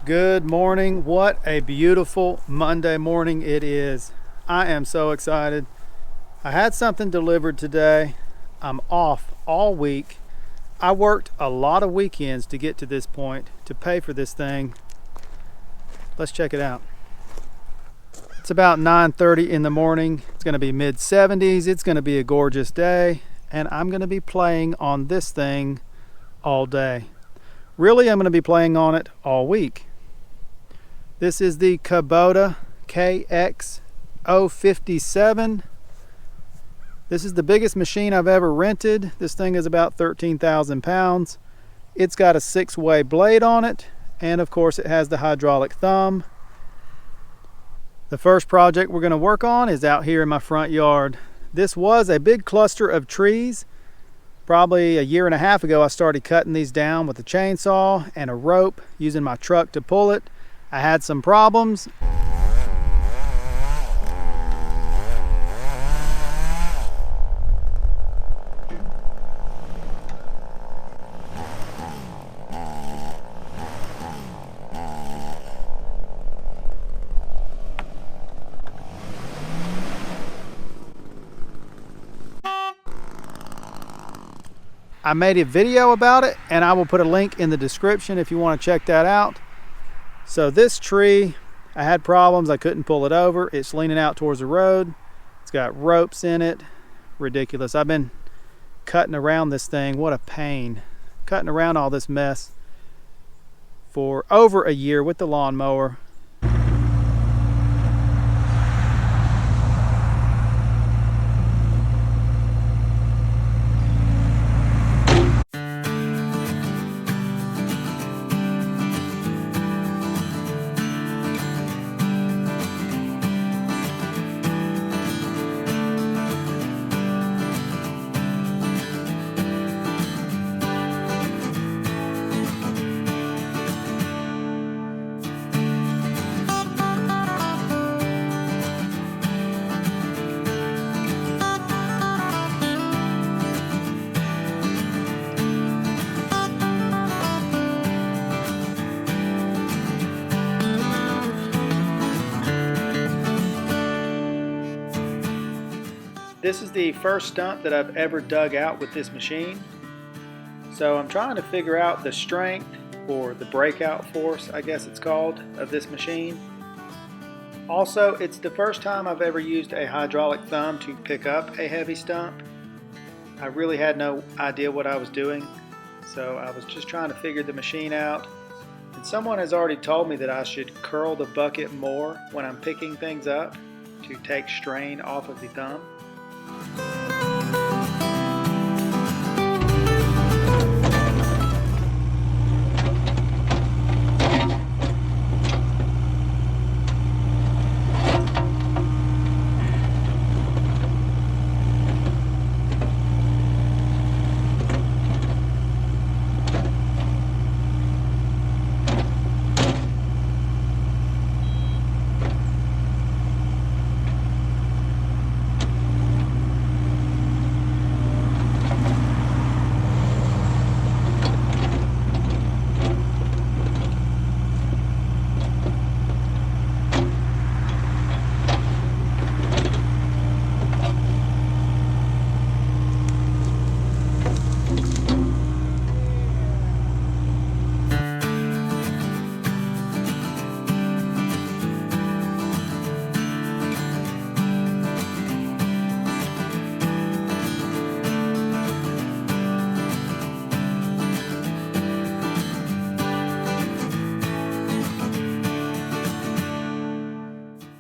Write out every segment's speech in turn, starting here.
Good morning. What a beautiful Monday morning it is. I am so excited. I had something delivered today. I'm off all week. I worked a lot of weekends to get to this point to pay for this thing. Let's check it out. It's about 9:30 in the morning. It's going to be mid-70s. It's going to be a gorgeous day, and I'm going to be playing on this thing all day. Really, I'm going to be playing on it all week. This is the Kubota KX-057. This is the biggest machine I've ever rented. This thing is about 13,000 pounds. It's got a 6-way blade on it, and of course it has the hydraulic thumb. The first project we're going to work on is out here in my front yard. This was a big cluster of trees. Probably a year and a half ago I started cutting these down with a chainsaw and a rope using my truck to pull it. I had some problems. I made a video about it, and I will put a link in the description if you want to check that out. So this tree, I had problems. I couldn't pull it over. It's leaning out towards the road. It's got ropes in it. Ridiculous. I've been cutting around this thing. What a pain. Cutting around all this mess for over a year with the lawnmower. This is the first stump that I've ever dug out with this machine. So I'm trying to figure out the strength or the breakout force, I guess it's called, of this machine. Also, it's the first time I've ever used a hydraulic thumb to pick up a heavy stump. I really had no idea what I was doing, so I was just trying to figure the machine out. And someone has already told me that I should curl the bucket more when I'm picking things up to take strain off of the thumb.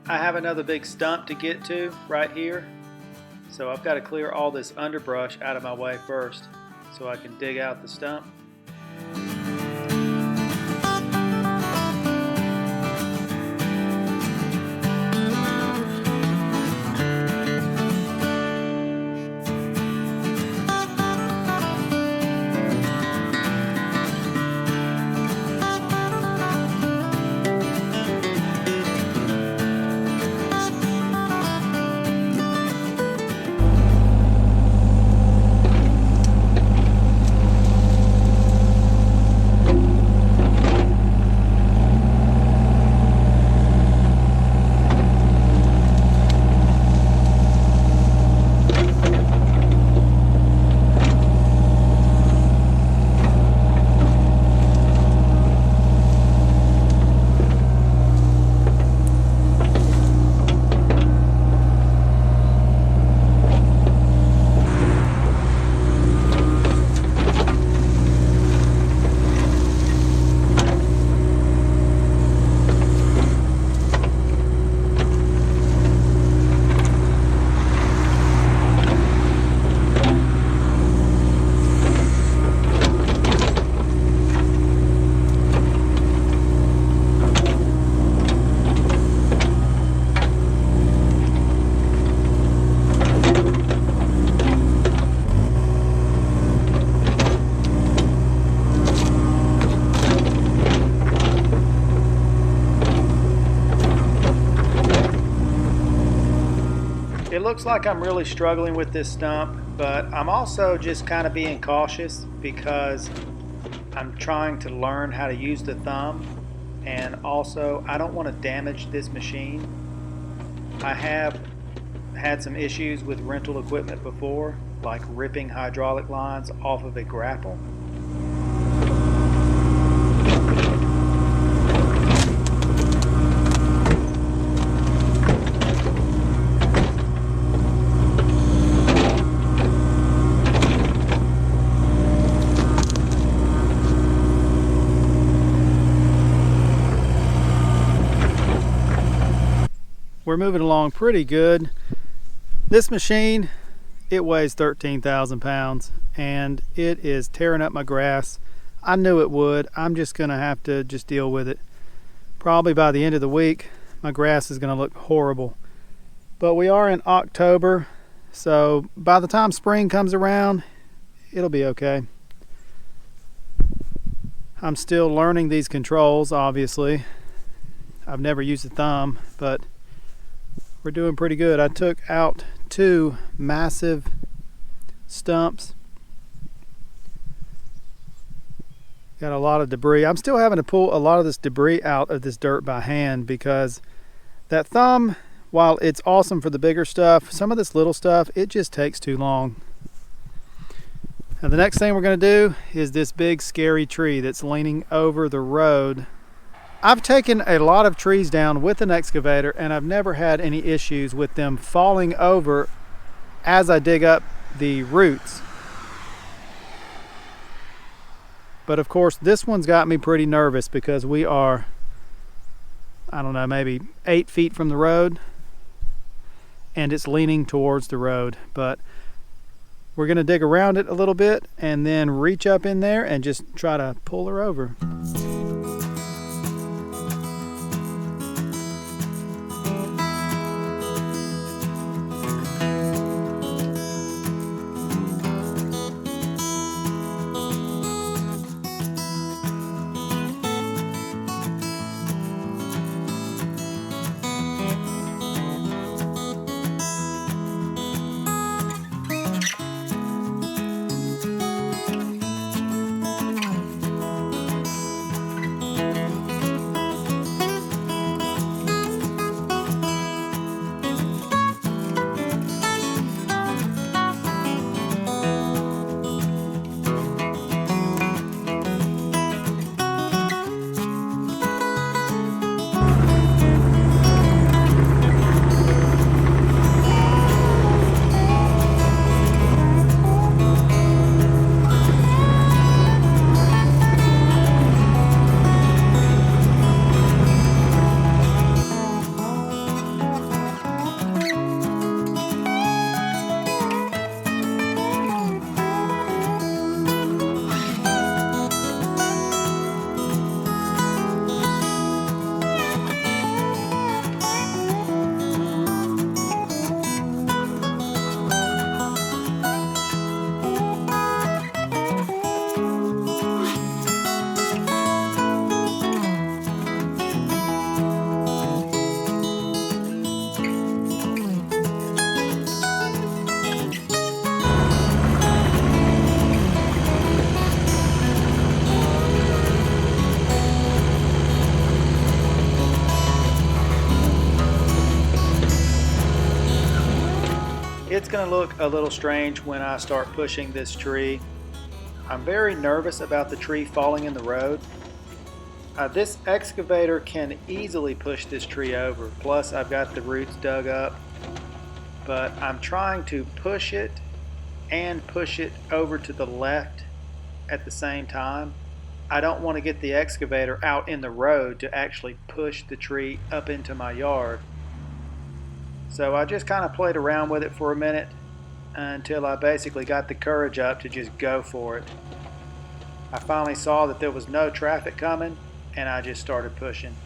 I have another big stump to get to right here, so I've got to clear all this underbrush out of my way first so I can dig out the stump. looks like I'm really struggling with this stump, but I'm also just kind of being cautious because I'm trying to learn how to use the thumb, and also I don't want to damage this machine. I have had some issues with rental equipment before, like ripping hydraulic lines off of a grapple. We're moving along pretty good. This machine, it weighs 13,000 pounds and it is tearing up my grass. I knew it would. I'm just gonna have to just deal with it. Probably by the end of the week, my grass is gonna look horrible. But we are in October, so by the time spring comes around, it'll be okay. I'm still learning these controls, obviously. I've never used a thumb, but we're doing pretty good. I took out 2 massive stumps. Got a lot of debris. I'm still having to pull a lot of this debris out of this dirt by hand because that thumb, while it's awesome for the bigger stuff, some of this little stuff, it just takes too long. Now the next thing we're going to do is this big scary tree that's leaning over the road. I've taken a lot of trees down with an excavator and I've never had any issues with them falling over as I dig up the roots. But of course this one's got me pretty nervous because we are, I don't know, maybe 8 feet from the road and it's leaning towards the road. But we're gonna dig around it a little bit and then reach up in there and just try to pull her over. It's going to look a little strange when I start pushing this tree. I'm very nervous about the tree falling in the road. This excavator can easily push this tree over. Plus I've got the roots dug up. But I'm trying to push it and push it over to the left at the same time. I don't want to get the excavator out in the road to actually push the tree up into my yard. So I just kind of played around with it for a minute until I basically got the courage up to just go for it. I finally saw that there was no traffic coming and I just started pushing.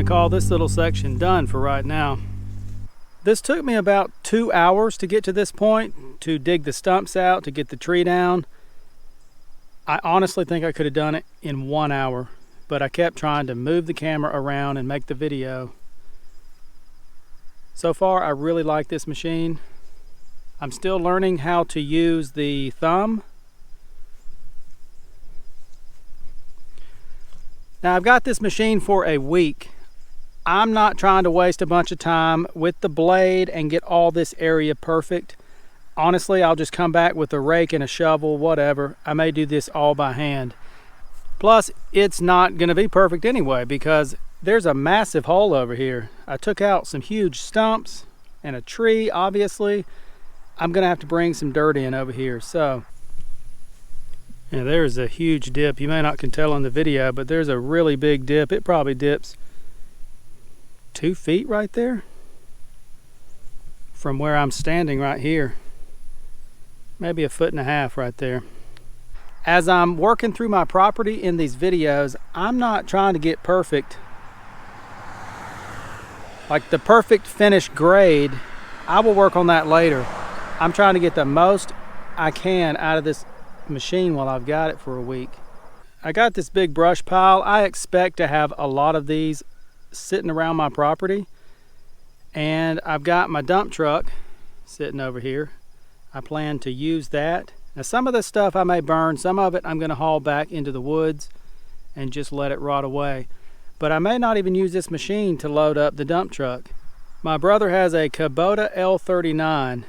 to call this little section done for right now. This took me about 2 hours to get to this point, to dig the stumps out, to get the tree down. I honestly think I could have done it in 1 hour, but I kept trying to move the camera around and make the video. So far, I really like this machine. I'm still learning how to use the thumb. Now, I've got this machine for a week. I'm not trying to waste a bunch of time with the blade and get all this area perfect. Honestly, I'll just come back with a rake and a shovel, whatever. I may do this all by hand. Plus, it's not going to be perfect anyway because there's a massive hole over here. I took out some huge stumps and a tree, obviously. I'm going to have to bring some dirt in over here. So, yeah, there's a huge dip. You may not can tell in the video, but there's a really big dip. It probably dips 2 feet right there from where I'm standing right here. Maybe 1.5 feet right there. As I'm working through my property in these videos, I'm not trying to get perfect. Like the perfect finished grade, I will work on that later. I'm trying to get the most I can out of this machine while I've got it for a week. I got this big brush pile. I expect to have a lot of these sitting around my property, and I've got my dump truck sitting over here. I plan to use that. Now, some of this stuff I may burn, some of it I'm going to haul back into the woods and just let it rot away, but I may not even use this machine to load up the dump truck. My brother has a Kubota L39.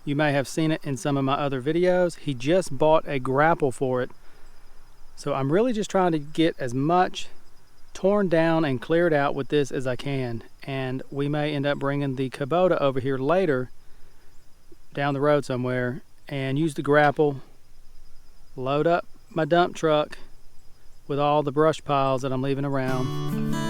You may have seen it in some of my other videos. He just bought a grapple for it, so I'm really just trying to get as much torn down and cleared out with this as I can, and we may end up bringing the Kubota over here later down the road somewhere and use the grapple, load up my dump truck with all the brush piles that I'm leaving around.